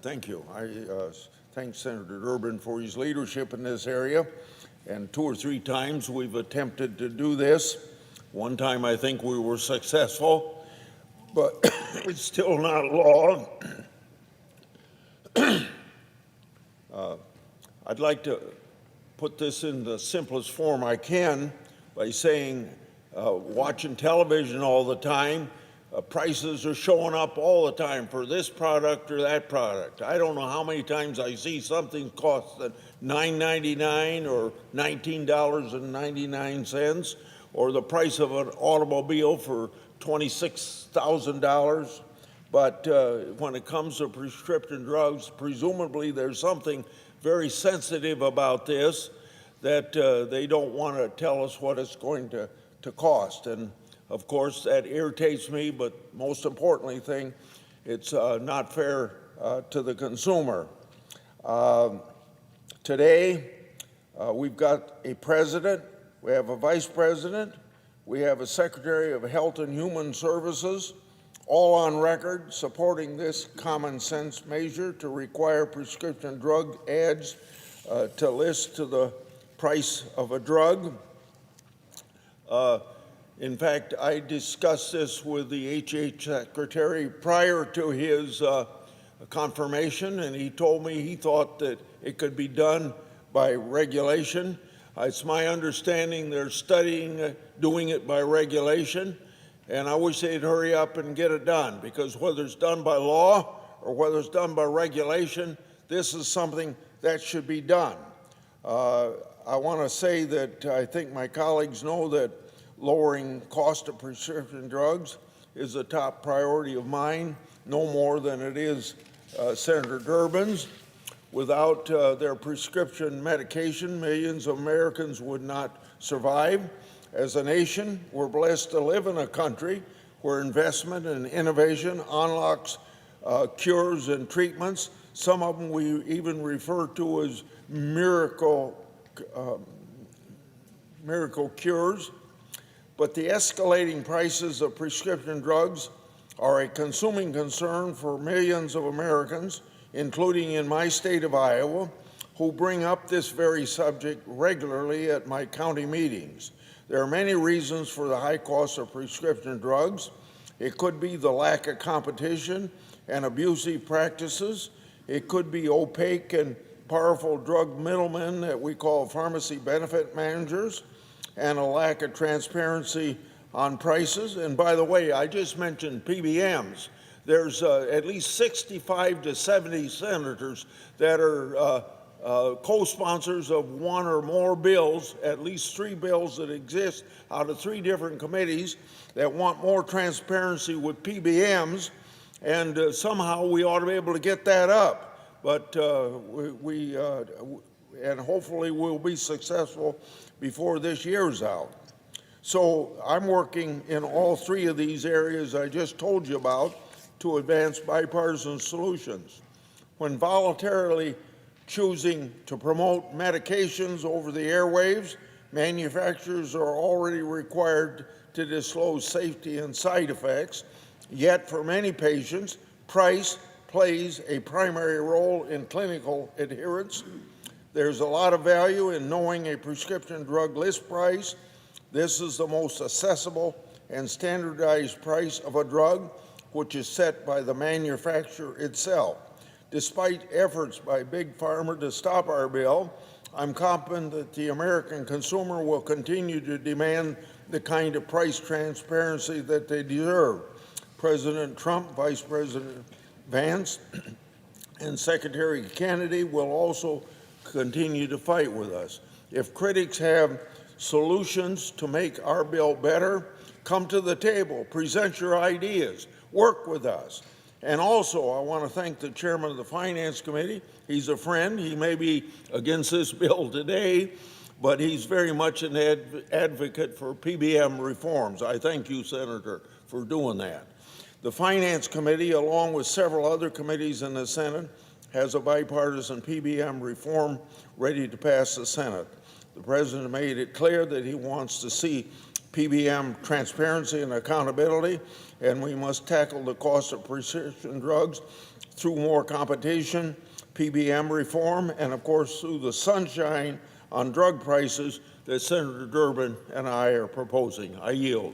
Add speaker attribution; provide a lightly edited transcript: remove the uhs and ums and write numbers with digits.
Speaker 1: Thank you. I thank Senator Durbin for his leadership in this area. And 2 or 3 times we've attempted to do this. One time I think we were successful, but it's still not law. I'd like to put this in the simplest form I can by saying, watching television all the time, prices are showing up all the time for this product or that product. I don't know how many times I see something cost $9.99 or $19.99, or the price of an automobile for $26,000. But when it comes to prescription drugs, presumably there's something very sensitive about this that they don't want to tell us what it's going to cost. And of course, that irritates me, but most importantly it's not fair to the consumer. Today, we've got a president, we have a vice president, we have a secretary of Health and Human Services, all on record supporting this common sense measure to require prescription drug ads to list to the price of a drug. In fact, I discussed this with the HH secretary prior to his confirmation, and he told me he thought that it could be done by regulation. It's my understanding they're studying doing it by regulation, and I wish they'd hurry up and get it done, because whether it's done by law or whether it's done by regulation, this is something that should be done. I want to say that I think my colleagues know that lowering cost of prescription drugs is a top priority of mine, no more than it is Senator Durbin's. Without their prescription medication, millions of Americans would not survive. As a nation, we're blessed to live in a country where investment and innovation unlocks cures and treatments. Some of them we even refer to as miracle cures. But the escalating prices of prescription drugs are a consuming concern for millions of Americans, including in my state of Iowa, who bring up this very subject regularly at my county meetings. There are many reasons for the high cost of prescription drugs. It could be the lack of competition and abusive practices. It could be opaque and powerful drug middlemen that we call pharmacy benefit managers, and a lack of transparency on prices. And by the way, I just mentioned PBMs. There's at least 65 to 70 senators that are co-sponsors of one or more bills, at least 3 bills that exist out of 3 different committees that want more transparency with PBMs, and somehow we ought to be able to get that up. But and hopefully we'll be successful before this year's out. So I'm working in all 3 of these areas I just told you about to advance bipartisan solutions. When voluntarily choosing to promote medications over the airwaves, manufacturers are already required to disclose safety and side effects. Yet for many patients, price plays a primary role in clinical adherence. There's a lot of value in knowing a prescription drug list price. This is the most accessible and standardized price of a drug, which is set by the manufacturer itself. Despite efforts by Big Pharma to stop our bill, I'm confident that the American consumer will continue to demand the kind of price transparency that they deserve. President Trump, Vice President Vance, and Secretary Kennedy will also continue to fight with us. If critics have solutions to make our bill better, come to the table, present your ideas, work with us. And also, I want to thank the chairman of the Finance Committee. He's a friend. He may be against this bill today, but he's very much an advocate for PBM reforms. I thank you, Senator, for doing that. The Finance Committee, along with several other committees in the Senate, has a bipartisan PBM reform ready to pass the Senate. The President made it clear that he wants to see PBM transparency and accountability, and we must tackle the cost of prescription drugs through more competition, PBM reform, and of course through the sunshine on drug prices that Senator Durbin and I are proposing. I yield.